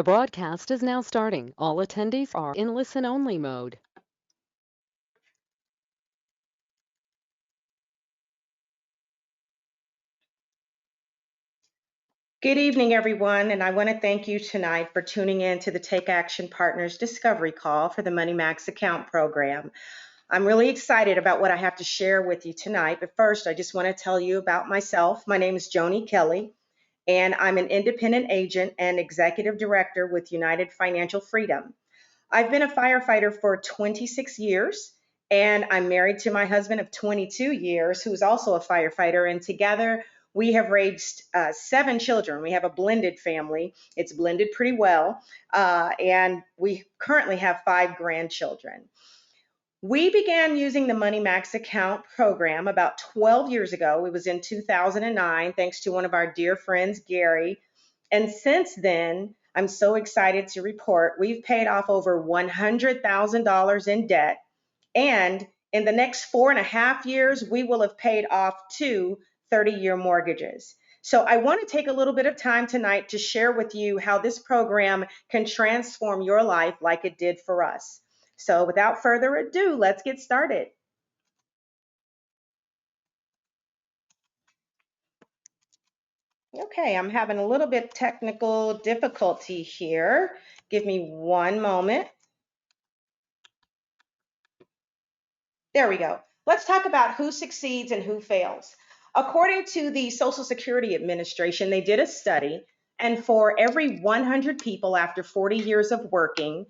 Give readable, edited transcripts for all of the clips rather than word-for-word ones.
The broadcast is now starting. All attendees are in listen-only mode. Good evening, everyone, and I want to thank you tonight for tuning in to the Take Action Partners Discovery Call for the Money Max Account Program. I'm really excited about what I have to share with you tonight, but first, I just want to tell you about myself. My name is Joni Kelley, and I'm an independent agent and executive director with United Financial Freedom. I've been a firefighter for 26 years, and I'm married to my husband of 22 years, who's also a firefighter. And together, we have raised 7 children. We have a blended family. It's blended pretty well. And we currently have 5 grandchildren. We began using the Money Max account program about 12 years ago. It was in 2009, thanks to one of our dear friends, Gary. And since then, I'm so excited to report we've paid off over $100,000 in debt. And in the next 4.5 years, we will have paid off 2 30-year mortgages. So I want to take a little bit of time tonight to share with you how this program can transform your life like it did for us. So without further ado, let's get started. Okay, I'm having a little bit technical difficulty here. Give me one moment. There we go. Let's talk about who succeeds and who fails. According to the Social Security Administration, they did a study, and for every 100 people after 40 years of working,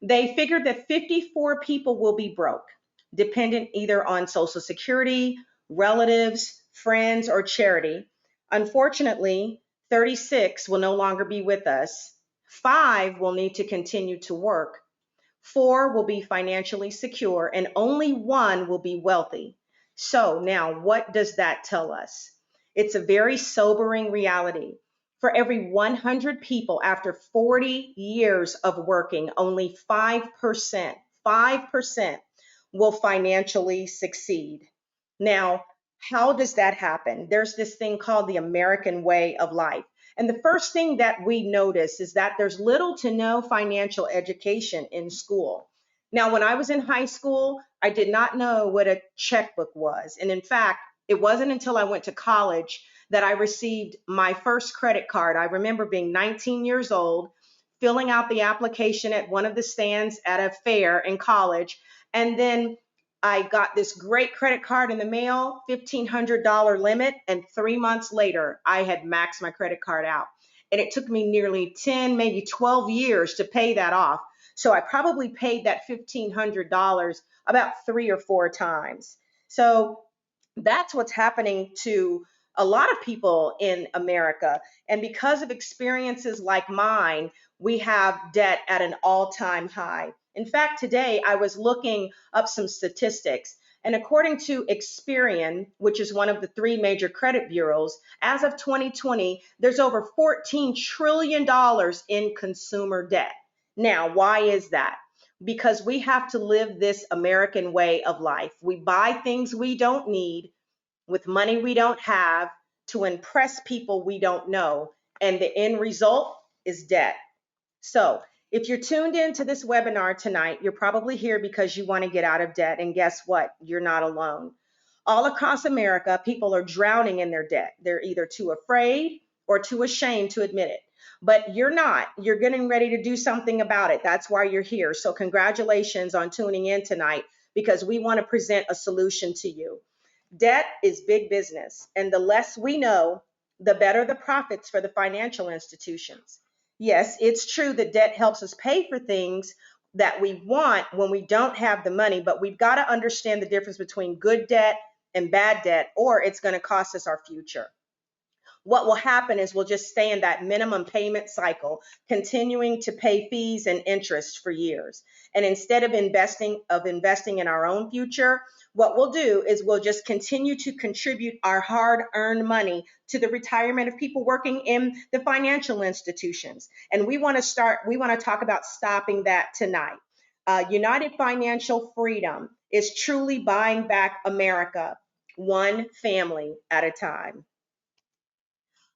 they figured that 54 people will be broke, dependent either on Social Security, relatives, friends, or charity. Unfortunately, 36 will no longer be with us. 5 will need to continue to work. 4 will be financially secure, and only 1 will be wealthy. So now, what does that tell us? It's a very sobering reality. For every 100 people after 40 years of working, only 5% will financially succeed. Now, how does that happen? There's this thing called the American way of life. And the first thing that we notice is that there's little to no financial education in school. Now, when I was in high school, I did not know what a checkbook was. And in fact, it wasn't until I went to college that I received my first credit card. I remember being 19 years old, filling out the application at one of the stands at a fair in college, and then I got this great credit card in the mail, $1,500 limit, and 3 months later, I had maxed my credit card out. And it took me nearly 10, maybe 12 years to pay that off. So I probably paid that $1,500 about 3 or 4 times. So that's what's happening to a lot of people in America. And because of experiences like mine, we have debt at an all-time high. In fact, today I was looking up some statistics. And according to Experian, which is one of the 3 major credit bureaus, as of 2020, there's over $14 trillion in consumer debt. Now, why is that? Because we have to live this American way of life. We buy things we don't need with money we don't have to impress people we don't know. And the end result is debt. So, if you're tuned into this webinar tonight, you're probably here because you want to get out of debt. And guess what? You're not alone. All across America, people are drowning in their debt. They're either too afraid or too ashamed to admit it. But you're not. You're getting ready to do something about it. That's why you're here. So, congratulations on tuning in tonight because we want to present a solution to you. Debt is big business, and the less we know, the better the profits for the financial institutions. Yes, it's true that debt helps us pay for things that we want when we don't have the money, but we've got to understand the difference between good debt and bad debt, or it's going to cost us our future. What will happen is we'll just stay in that minimum payment cycle, continuing to pay fees and interest for years. And instead of investing in our own future, what we'll do is we'll just continue to contribute our hard-earned money to the retirement of people working in the financial institutions. And we want to talk about stopping that tonight. United Financial Freedom is truly buying back America, one family at a time.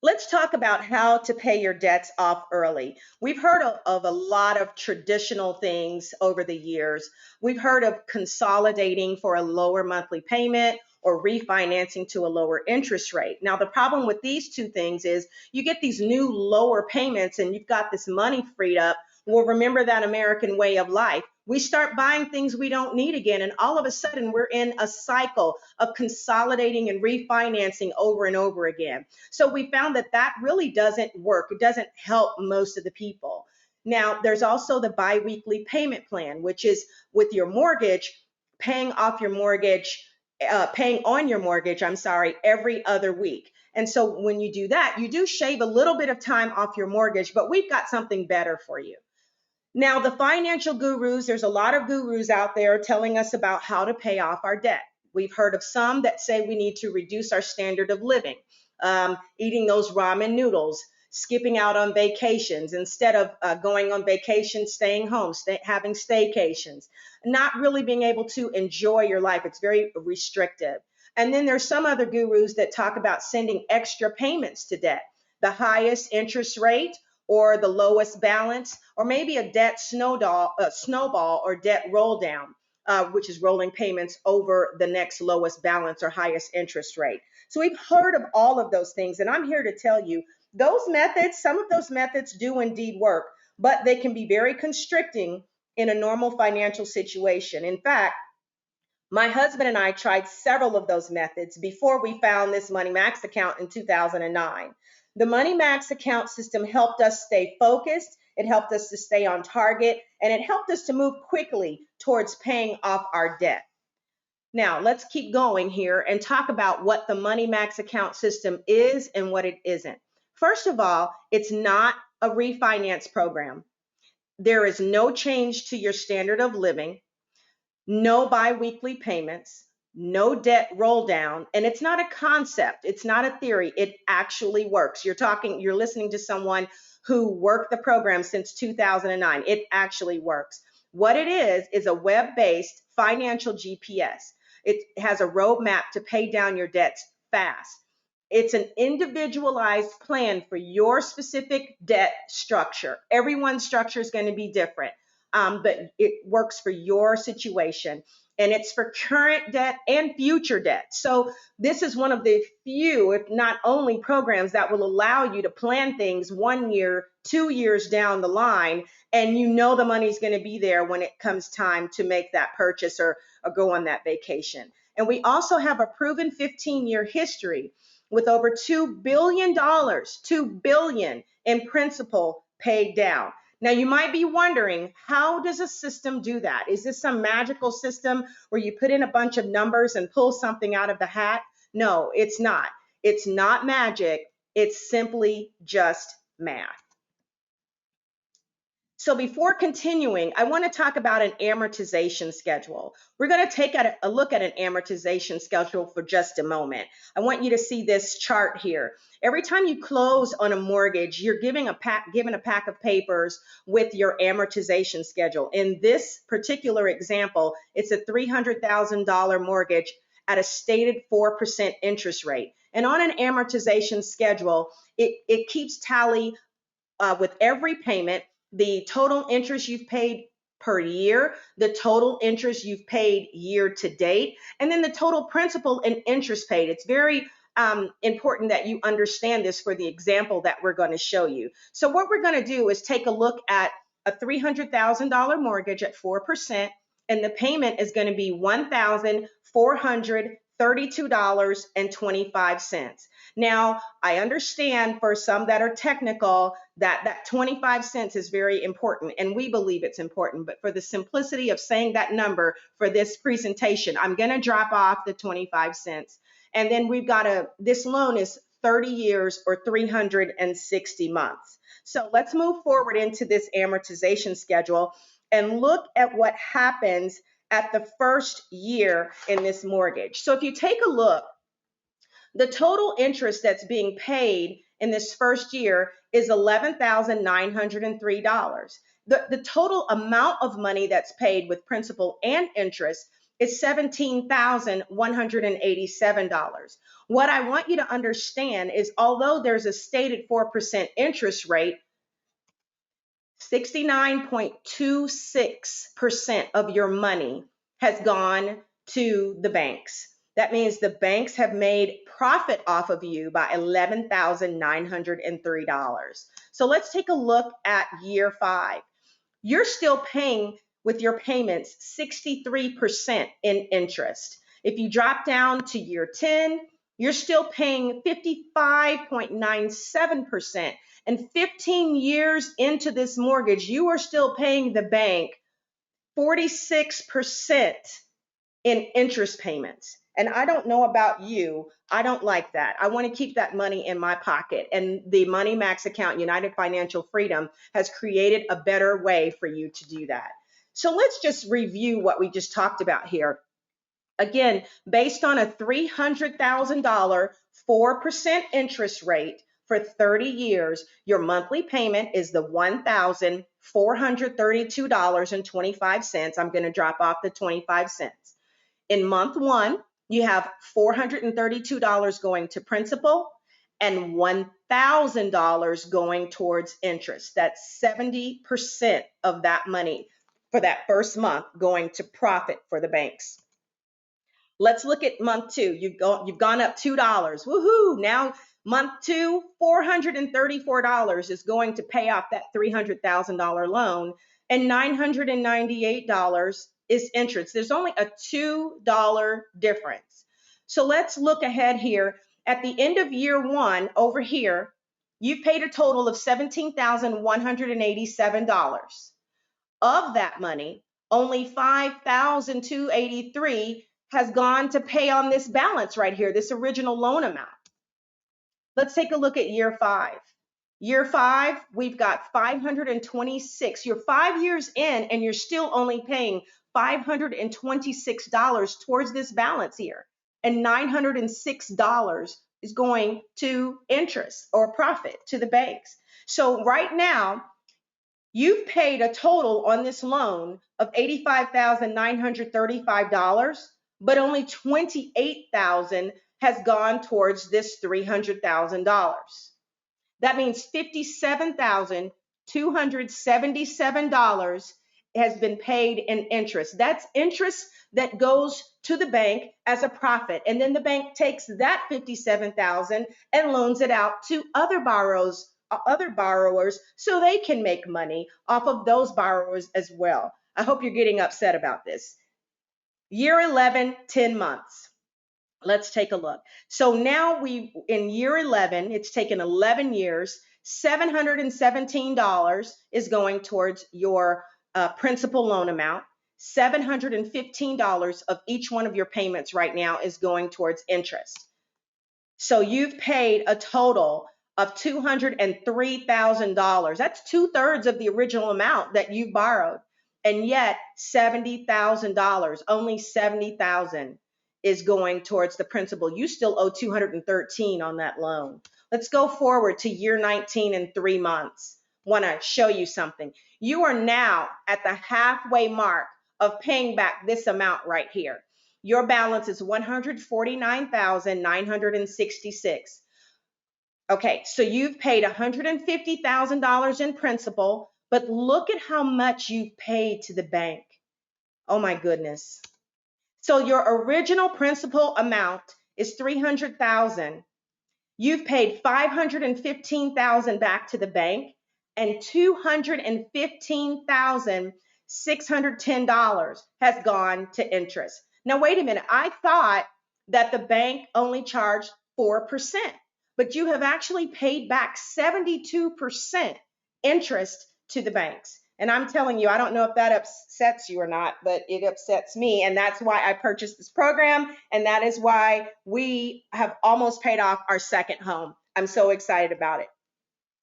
Let's talk about how to pay your debts off early. We've heard of a lot of traditional things over the years. We've heard of consolidating for a lower monthly payment or refinancing to a lower interest rate. Now, the problem with these two things is you get these new lower payments and you've got this money freed up. Well, remember that American way of life. We start buying things we don't need again, and all of a sudden we're in a cycle of consolidating and refinancing over and over again. So we found that that really doesn't work. It doesn't help most of the people. Now, there's also the biweekly payment plan, which is with your mortgage, paying off your mortgage, paying on your mortgage, I'm sorry, every other week. And so when you do that, you do shave a little bit of time off your mortgage, but we've got something better for you. Now, the financial gurus, there's a lot of gurus out there telling us about how to pay off our debt. We've heard of some that say we need to reduce our standard of living, eating those ramen noodles, skipping out on vacations instead of going on vacation, staying home, having staycations, not really being able to enjoy your life. It's very restrictive. And then there's some other gurus that talk about sending extra payments to debt, the highest interest rate or the lowest balance, or maybe a debt snowball or debt roll down, which is rolling payments over the next lowest balance or highest interest rate. So we've heard of all of those things, and I'm here to tell you those methods, some of those methods do indeed work, but they can be very constricting in a normal financial situation. In fact, my husband and I tried several of those methods before we found this Money Max account in 2009. The Money Max account system helped us stay focused, it helped us to stay on target, and it helped us to move quickly towards paying off our debt. Now, let's keep going here and talk about what the Money Max account system is and what it isn't. First of all, it's not a refinance program. There is no change to your standard of living, no biweekly payments, no debt roll down, and it's not a concept, it's not a theory, it actually works. You're listening to someone who worked the program since 2009. It actually works. What it is a web-based financial GPS. It has a roadmap to pay down your debts fast. It's an individualized plan for your specific debt structure. Everyone's structure is going to be different, but it works for your situation. And it's for current debt and future debt. So this is one of the few, if not only, programs that will allow you to plan things 1 year, 2 years down the line, and you know the money's going to be there when it comes time to make that purchase or go on that vacation. And we also have a proven 15-year history with over $2 billion, $2 billion in principal paid down. Now, you might be wondering, how does a system do that? Is this some magical system where you put in a bunch of numbers and pull something out of the hat? No, it's not. It's not magic. It's simply just math. So before continuing, I want to talk about an amortization schedule. We're going to take a look at an amortization schedule for just a moment. I want you to see this chart here. Every time you close on a mortgage, you're given a pack of papers with your amortization schedule. In this particular example, it's a $300,000 mortgage at a stated 4% interest rate. And on an amortization schedule, it keeps tally with every payment, the total interest you've paid per year, the total interest you've paid year to date, and then the total principal and interest paid. It's very important that you understand this for the example that we're going to show you. So what we're going to do is take a look at a $300,000 mortgage at 4%, and the payment is going to be $1,432.25. Now, I understand for some that are technical that 25 cents is very important, and we believe it's important, but for the simplicity of saying that number for this presentation, I'm going to drop off the 25 cents. And then we've got this loan is 30 years or 360 months. So let's move forward into this amortization schedule and look at what happens at the first year in this mortgage. So if you take a look, the total interest that's being paid in this first year is $11,903. The total amount of money that's paid with principal and interest is $17,187. What I want you to understand is although there's a stated 4% interest rate, 69.26% of your money has gone to the banks. That means the banks have made profit off of you by $11,903. So let's take a look at year 5. You're still paying with your payments 63% in interest. If you drop down to year 10, you're still paying 55.97%. And 15 years into this mortgage, you are still paying the bank 46% in interest payments. And I don't know about you, I don't like that. I want to keep that money in my pocket. And the Money Max account, United Financial Freedom, has created a better way for you to do that. So let's just review what we just talked about here. Again, based on a $300,000 4% interest rate for 30 years, your monthly payment is the $1,432.25. I'm going to drop off the 25 cents. In month 1, you have $432 going to principal and $1,000 going towards interest. That's 70% of that money for that first month going to profit for the banks. Let's look at month 2. You've gone up $2. Woohoo! Now month 2, $434 is going to pay off that $300,000 loan, and $998 is interest. There's only a $2 difference. So let's look ahead here. At the end of year 1, over here, you've paid a total of $17,187. Of that money, only $5,283 has gone to pay on this balance right here, this original loan amount. Let's take a look at year 5. Year 5, we've got 526. You're 5 years in and you're still only paying $526 towards this balance here. And $906 is going to interest or profit to the banks. So right now, you've paid a total on this loan of $85,935, but only $28,000 has gone towards this $300,000. That means $57,277 has been paid in interest. That's interest that goes to the bank as a profit. And then the bank takes that $57,000 and loans it out to other borrowers so they can make money off of those borrowers as well. I hope you're getting upset about this. Year 11, 10 months. Let's take a look. So now in year 11, it's taken 11 years, $717 is going towards your principal loan amount. $715 of each one of your payments right now is going towards interest. So you've paid a total of $203,000. That's 2/3 of the original amount that you borrowed. And yet $70,000, only $70,000 is going towards the principal. You still owe $213 on that loan. Let's go forward to year 19 and 3 months. Want to show you something. You are now at the halfway mark of paying back this amount right here. Your balance is $149,966. Okay, so you've paid $150,000 in principal, but look at how much you've paid to the bank. Oh my goodness. So your original principal amount is $300,000. You've paid $515,000 back to the bank, and $215,610 has gone to interest. Now wait a minute. I thought that the bank only charged 4%, but you have actually paid back 72% interest to the banks. And I'm telling you, I don't know if that upsets you or not, but it upsets me. And that's why I purchased this program. And that is why we have almost paid off our second home. I'm so excited about it.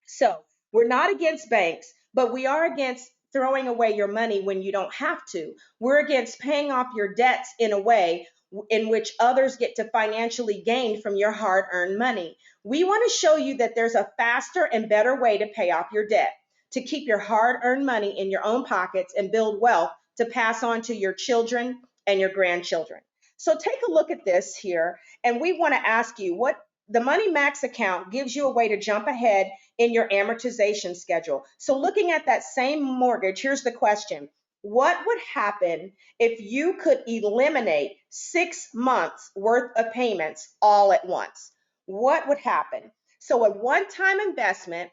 So we're not against banks, but we are against throwing away your money when you don't have to. We're against paying off your debts in a way in which others get to financially gain from your hard-earned money. We want to show you that there's a faster and better way to pay off your debt, to keep your hard-earned money in your own pockets and build wealth to pass on to your children and your grandchildren. So take a look at this here, and we want to ask you what the Money Max account gives you a way to jump ahead in your amortization schedule. So looking at that same mortgage, here's the question. What would happen if you could eliminate 6 months worth of payments all at once? What would happen? So a one-time investment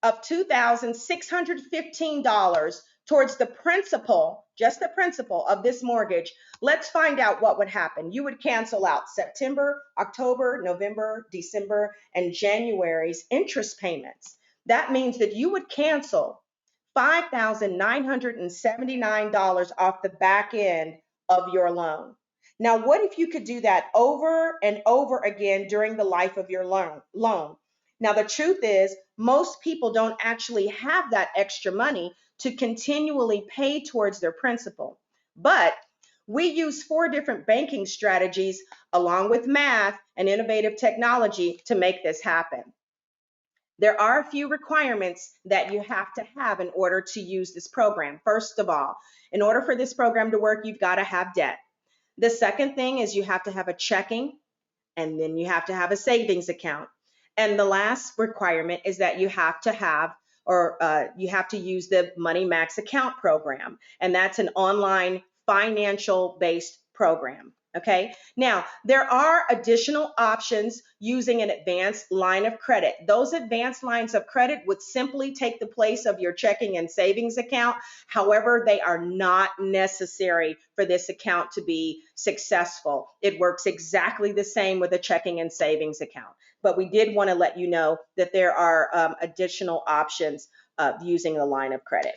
of $2,615 towards the principal, just the principal of this mortgage. Let's find out what would happen. You would cancel out September, October, November, December, and January's interest payments. That means that you would cancel $5,979 off the back end of your loan. Now, what if you could do that over and over again during the life of your loan? Now, the truth is, most people don't actually have that extra money to continually pay towards their principal. But we use 4 different banking strategies along with math and innovative technology to make this happen. There are a few requirements that you have to have in order to use this program. First of all, in order for this program to work, you've got to have debt. The second thing is you have to have a checking, and then you have to have a savings account. And the last requirement is that you have to have you have to use the Money Max account program. And that's an online financial based program. Okay. Now, there are additional options using an advanced line of credit. Those advanced lines of credit would simply take the place of your checking and savings account. However, they are not necessary for this account to be successful. It works exactly the same with a checking and savings account. But we did want to let you know that there are additional options of using a line of credit.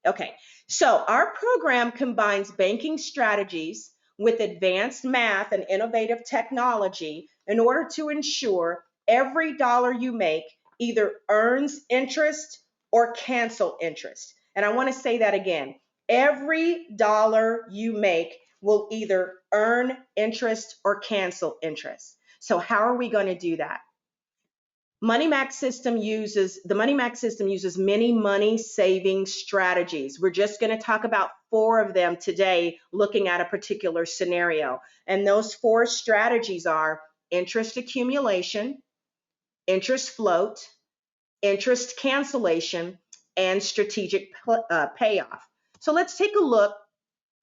Okay, so our program combines banking strategies with advanced math and innovative technology in order to ensure every dollar you make either earns interest or cancel interest. And I want to say that again. Every dollar you make will either earn interest or cancel interest. So how are we going to do that? The Money Max system uses many money saving strategies. We're just going to talk about 4 of them today, looking at a particular scenario. And those 4 strategies are interest accumulation, interest float, interest cancellation, and strategic payoff. So let's take a look.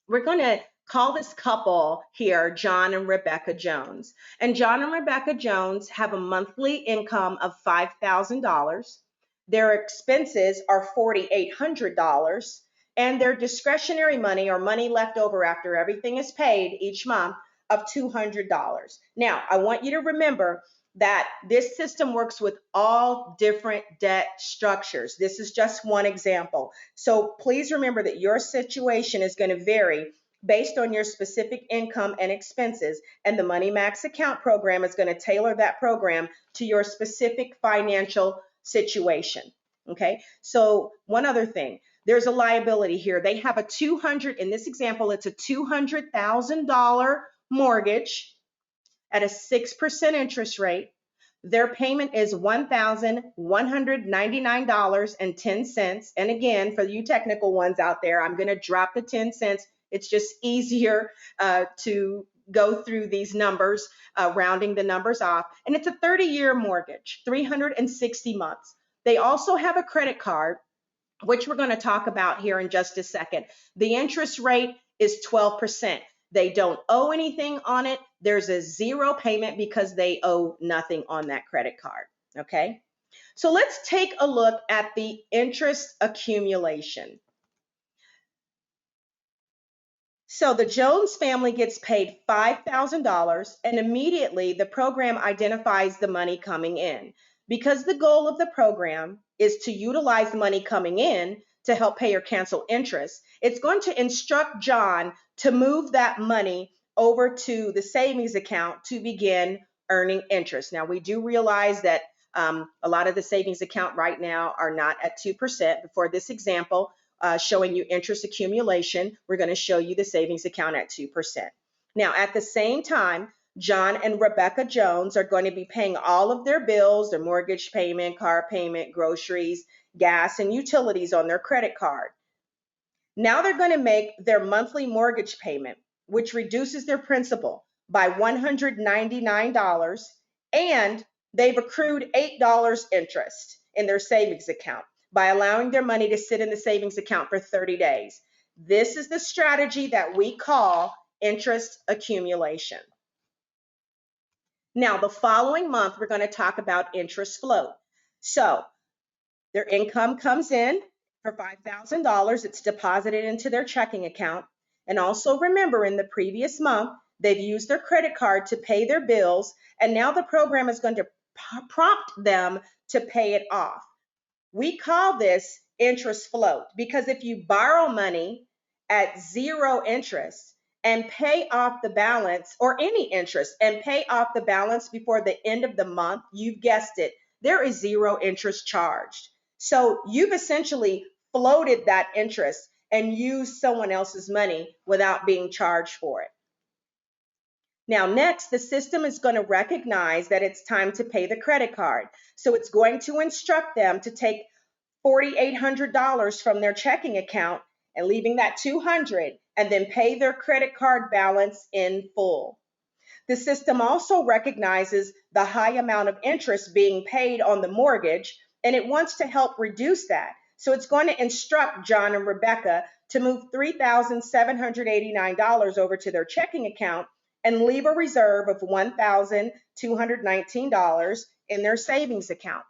We're going to call this couple here John and Rebecca Jones. And John and Rebecca Jones have a monthly income of $5,000. Their expenses are $4,800, and their discretionary money, or money left over after everything is paid each month, of $200. Now, I want you to remember that this system works with all different debt structures. This is just one example. So please remember that your situation is going to vary based on your specific income and expenses, and the Money Max account program is going to tailor that program to your specific financial situation. Okay, so one other thing, there's a liability here. They have in this example, it's a $200,000 mortgage at a 6% interest rate. Their payment is $1,199.10. And again, for you technical ones out there, I'm going to drop the 10 cents. It's just easier to go through these numbers, rounding the numbers off. And it's a 30-year mortgage, 360 months. They also have a credit card, which we're going to talk about here in just a second. The interest rate is 12%. They don't owe anything on it. There's a 0 payment because they owe nothing on that credit card. Okay, so let's take a look at the interest accumulation. So the Jones family gets paid $5,000, and immediately the program identifies the money coming in. Because the goal of the program is to utilize the money coming in to help pay or cancel interest, it's going to instruct John to move that money over to the savings account to begin earning interest. Now, we do realize that a lot of the savings account right now are not at 2%. But for this example, showing you interest accumulation, we're going to show you the savings account at 2%. Now, at the same time, John and Rebecca Jones are going to be paying all of their bills, their mortgage payment, car payment, groceries, gas, and utilities on their credit card. Now they're going to make their monthly mortgage payment, which reduces their principal by $199, and they've accrued $8 interest in their savings account by allowing their money to sit in the savings account for 30 days. This is the strategy that we call interest accumulation. Now, the following month, we're going to talk about interest float. So their income comes in for $5,000. It's deposited into their checking account. And also remember, in the previous month, they've used their credit card to pay their bills, and now the program is going to prompt them to pay it off. We call this interest float because if you borrow money at zero interest and pay off the balance, or any interest, and pay off the balance before the end of the month, you've guessed it, there is zero interest charged. So you've essentially floated that interest and used someone else's money without being charged for it. Now, next, the system is going to recognize that it's time to pay the credit card. So it's going to instruct them to take $4,800 from their checking account and leaving that $200, and then pay their credit card balance in full. The system also recognizes the high amount of interest being paid on the mortgage, and it wants to help reduce that. So it's going to instruct John and Rebecca to move $3,789 over to their checking account and leave a reserve of $1,219 in their savings account.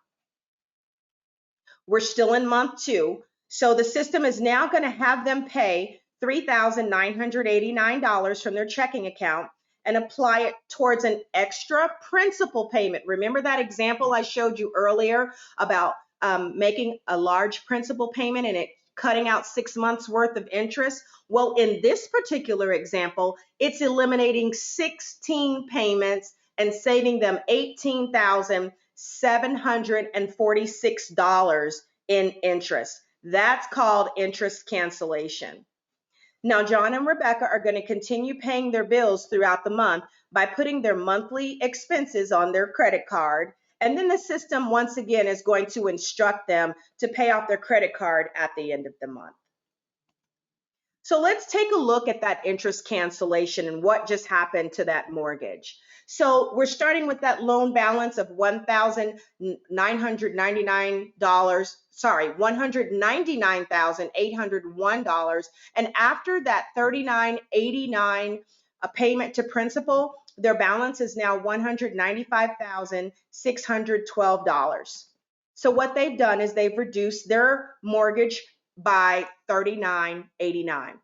We're still in month 2, so the system is now going to have them pay $3,989 from their checking account and apply it towards an extra principal payment. Remember that example I showed you earlier about making a large principal payment and it cutting out 6 months worth of interest? Well, in this particular example, it's eliminating 16 payments and saving them $18,746 in interest. That's called interest cancellation. Now, John and Rebecca are going to continue paying their bills throughout the month by putting their monthly expenses on their credit card. And then the system, once again, is going to instruct them to pay off their credit card at the end of the month. So let's take a look at that interest cancellation and what just happened to that mortgage. So we're starting with that loan balance of $199,801. And after that $39.89 a payment to principal, their balance is now $195,612. So what they've done is they've reduced their mortgage by $39.89.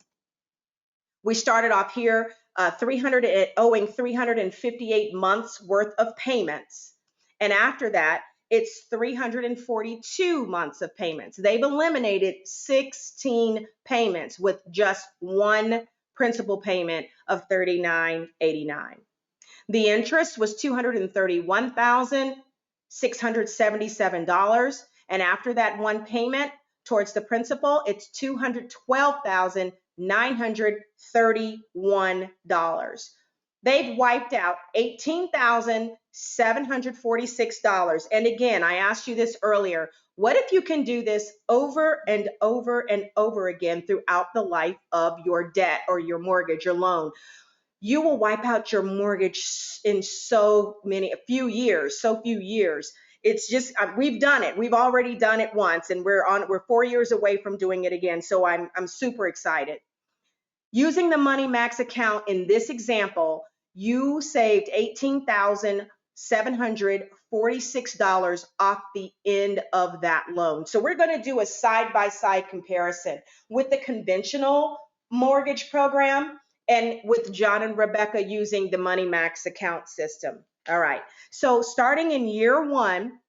We started off here owing 358 months worth of payments. And after that, it's 342 months of payments. They've eliminated 16 payments with just one principal payment of $39.89. The interest was $231,677. And after that one payment towards the principal, it's $212,931. They've wiped out $18,746. And again, I asked you this earlier. What if you can do this over and over and over again throughout the life of your debt or your mortgage, your loan? You will wipe out your mortgage in so few years. It's just, we've done it. We've already done it once, and we're 4 years away from doing it again. So I'm super excited. Using the Money Max account in this example, you saved $18,746 off the end of that loan. So we're going to do a side-by-side comparison with the conventional mortgage program and with John and Rebecca using the Money Max account system. All right, so starting in year 1,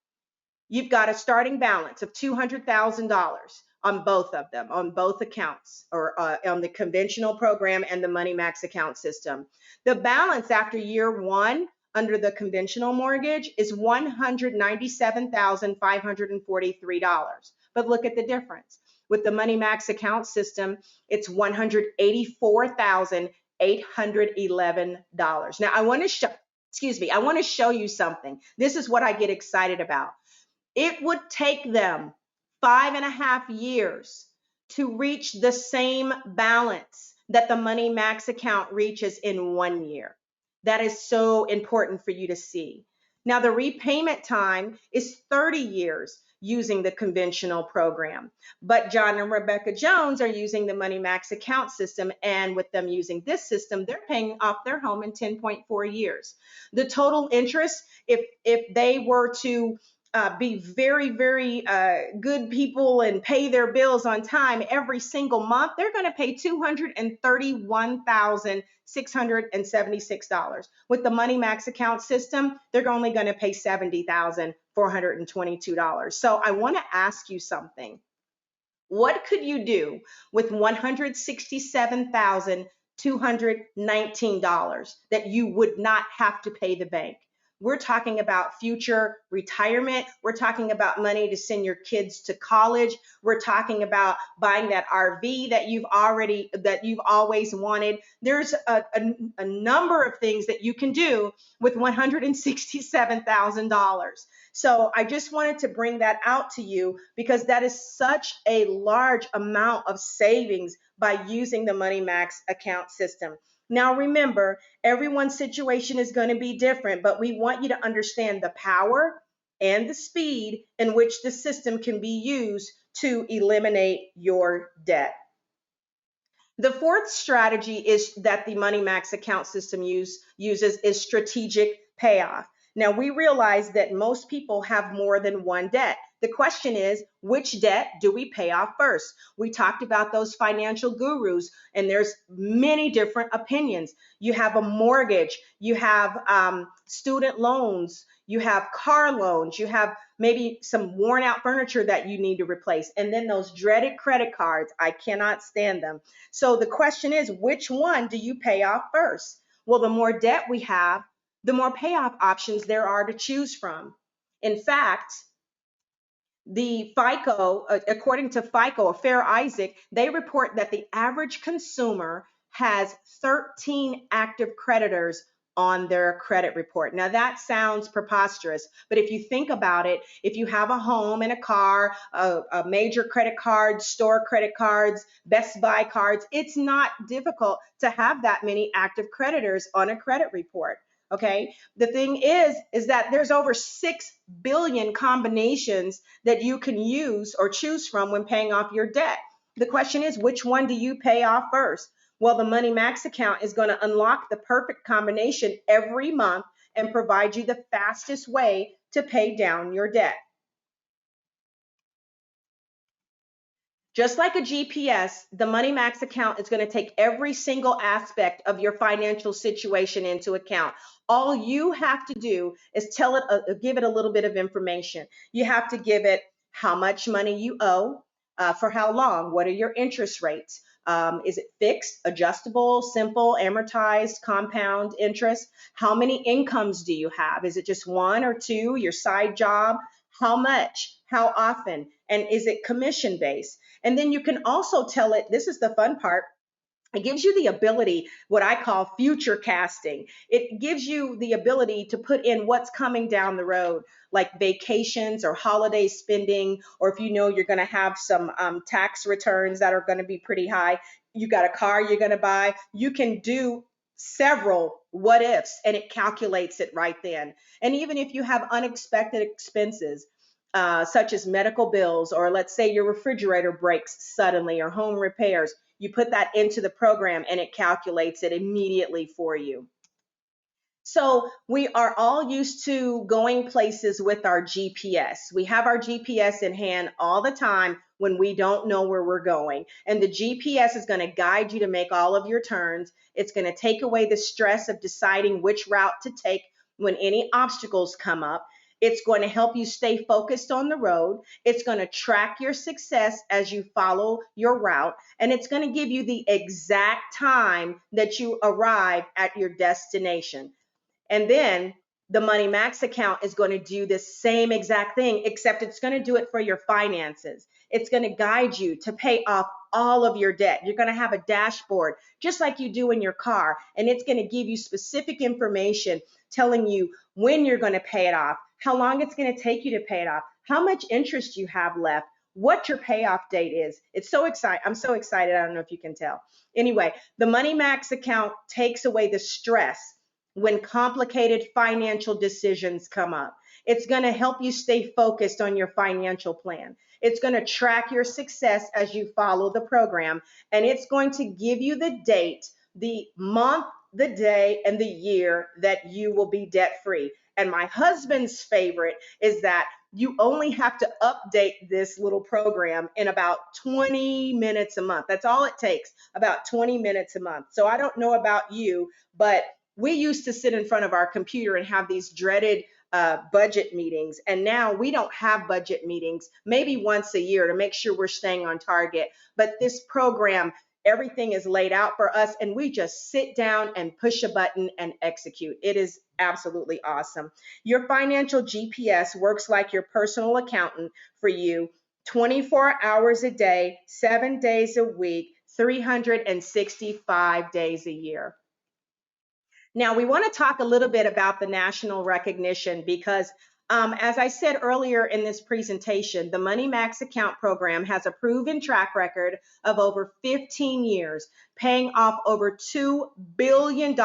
you've got a starting balance of $200,000 on both of them, on both accounts, or on the conventional program and the Money Max account system. The balance after year 1 under the conventional mortgage is $197,543. But look at the difference. With the Money Max account system, it's $184,811. Now, I want to show you something. This is what I get excited about. It would take them 5.5 years to reach the same balance that the Money Max account reaches in 1 year. That is so important for you to see. Now, the repayment time is 30 years using the conventional program. But John and Rebecca Jones are using the Money Max account system, and with them using this system, they're paying off their home in 10.4 years. The total interest, if they were to be very, very good people and pay their bills on time every single month, they're going to pay $231,676. With the Money Max account system, they're only going to pay $70,422. So I want to ask you something. What could you do with $167,219 that you would not have to pay the bank? We're talking about future retirement. We're talking about money to send your kids to college. We're talking about buying that RV that you've always wanted. There's a number of things that you can do with $167,000. So I just wanted to bring that out to you because that is such a large amount of savings by using the Money Max account system. Now remember, everyone's situation is going to be different, but we want you to understand the power and the speed in which the system can be used to eliminate your debt. The fourth strategy is that the Money Max account system uses is strategic payoff. Now, we realize that most people have more than one debt. The question is, which debt do we pay off first? We talked about those financial gurus, and there's many different opinions. You have a mortgage, you have student loans, you have car loans, you have maybe some worn out furniture that you need to replace, and then those dreaded credit cards. I cannot stand them. So the question is, which one do you pay off first? Well, the more debt we have, the more payoff options there are to choose from. In fact, the FICO, according to FICO, Fair Isaac, they report that the average consumer has 13 active creditors on their credit report. Now that sounds preposterous, but if you think about it, if you have a home and a car, a major credit card, store credit cards, Best Buy cards, it's not difficult to have that many active creditors on a credit report. Okay. The thing is that there's over 6 billion combinations that you can use or choose from when paying off your debt. The question is, which one do you pay off first? Well, the Money Max account is going to unlock the perfect combination every month and provide you the fastest way to pay down your debt. Just like a GPS, the Money Max account is going to take every single aspect of your financial situation into account. All you have to do is give it a little bit of information. You have to give it how much money you owe, for how long, what are your interest rates, is it fixed, adjustable, simple, amortized, compound interest, how many incomes do you have, is it just one or two, your side job, how much, how often, and is it commission based? And then you can also tell it, this is the fun part, it gives you the ability, what I call future casting. It gives you the ability to put in what's coming down the road, like vacations or holiday spending, or if you know you're going to have some tax returns that are going to be pretty high, you got a car you're going to buy, you can do several what ifs and it calculates it right then. And even if you have unexpected expenses, such as medical bills, or let's say your refrigerator breaks suddenly, or home repairs, you put that into the program and it calculates it immediately for you. So we are all used to going places with our GPS. We have our GPS in hand all the time when we don't know where we're going. And the GPS is going to guide you to make all of your turns. It's going to take away the stress of deciding which route to take when any obstacles come up. It's going to help you stay focused on the road. It's going to track your success as you follow your route. And it's going to give you the exact time that you arrive at your destination. And then the Money Max account is going to do the same exact thing, except it's going to do it for your finances. It's going to guide you to pay off all of your debt. You're going to have a dashboard, just like you do in your car, and it's going to give you specific information telling you when you're going to pay it off, how long it's going to take you to pay it off, how much interest you have left, what your payoff date is. It's so exciting. I'm so excited. I don't know if you can tell. Anyway, the Money Max account takes away the stress when complicated financial decisions come up. It's going to help you stay focused on your financial plan. It's going to track your success as you follow the program, and it's going to give you the date, the month, the day, and the year that you will be debt free. And my husband's favorite is that you only have to update this little program in about 20 minutes a month. That's all it takes, about 20 minutes a month. So I don't know about you, but we used to sit in front of our computer and have these dreaded budget meetings. And now we don't have budget meetings, maybe once a year to make sure we're staying on target. But this program, everything is laid out for us, and we just sit down and push a button and execute. It is absolutely awesome. Your financial GPS works like your personal accountant for you 24 hours a day, 7 days a week, 365 days a year. Now, we want to talk a little bit about the national recognition because, as I said earlier in this presentation, the Money Max account program has a proven track record of over 15 years, paying off over $2 billion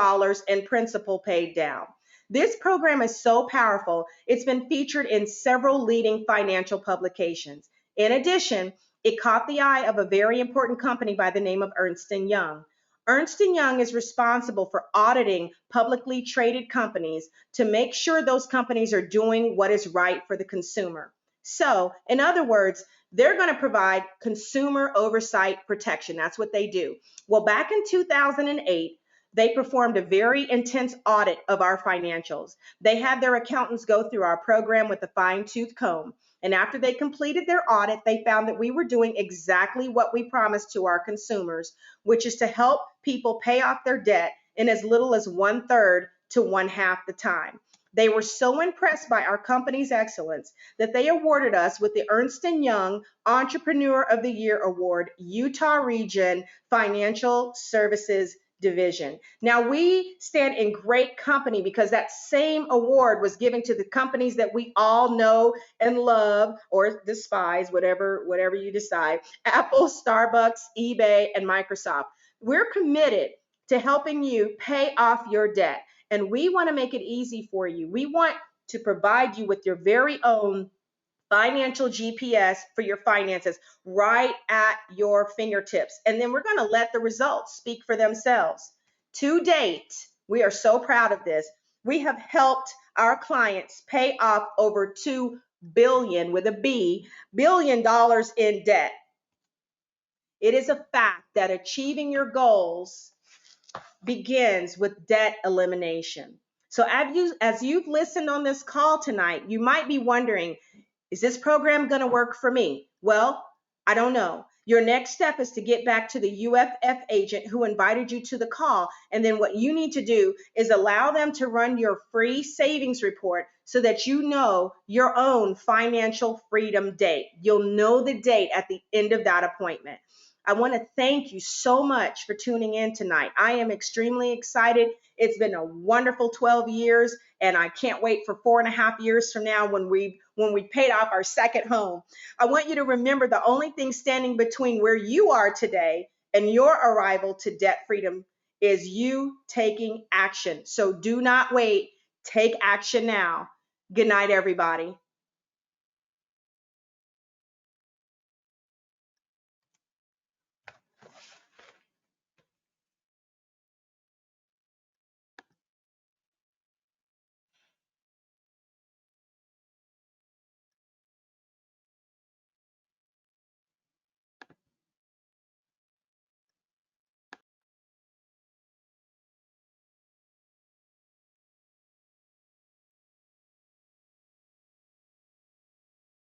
in principal paid down. This program is so powerful, it's been featured in several leading financial publications. In addition, it caught the eye of a very important company by the name of Ernst & Young. Ernst & Young is responsible for auditing publicly traded companies to make sure those companies are doing what is right for the consumer. So, in other words, they're going to provide consumer oversight protection. That's what they do. Well, back in 2008, they performed a very intense audit of our financials. They had their accountants go through our program with a fine-tooth comb. And after they completed their audit, they found that we were doing exactly what we promised to our consumers, which is to help people pay off their debt in as little as 1/3 to 1/2 the time. They were so impressed by our company's excellence that they awarded us with the Ernst & Young Entrepreneur of the Year Award, Utah Region Financial Services Division. Now, we stand in great company because that same award was given to the companies that we all know and love, or despise, whatever you decide: Apple, Starbucks, eBay, and Microsoft. We're committed to helping you pay off your debt, and we want to make it easy for you. We want to provide you with your very own financial GPS for your finances right at your fingertips. And then we're going to let the results speak for themselves. To date, we are so proud of this. We have helped our clients pay off over $2 billion, with a B, billion dollars in debt. It is a fact that achieving your goals begins with debt elimination. So as you've listened on this call tonight, you might be wondering, is this program going to work for me? Well, I don't know. Your next step is to get back to the UFF agent who invited you to the call. And then what you need to do is allow them to run your free savings report so that you know your own financial freedom date. You'll know the date at the end of that appointment. I want to thank you so much for tuning in tonight. I am extremely excited. It's been a wonderful 12 years, and I can't wait for 4.5 years from now when we paid off our second home. I want you to remember the only thing standing between where you are today and your arrival to debt freedom is you taking action. So do not wait. Take action now. Good night, everybody.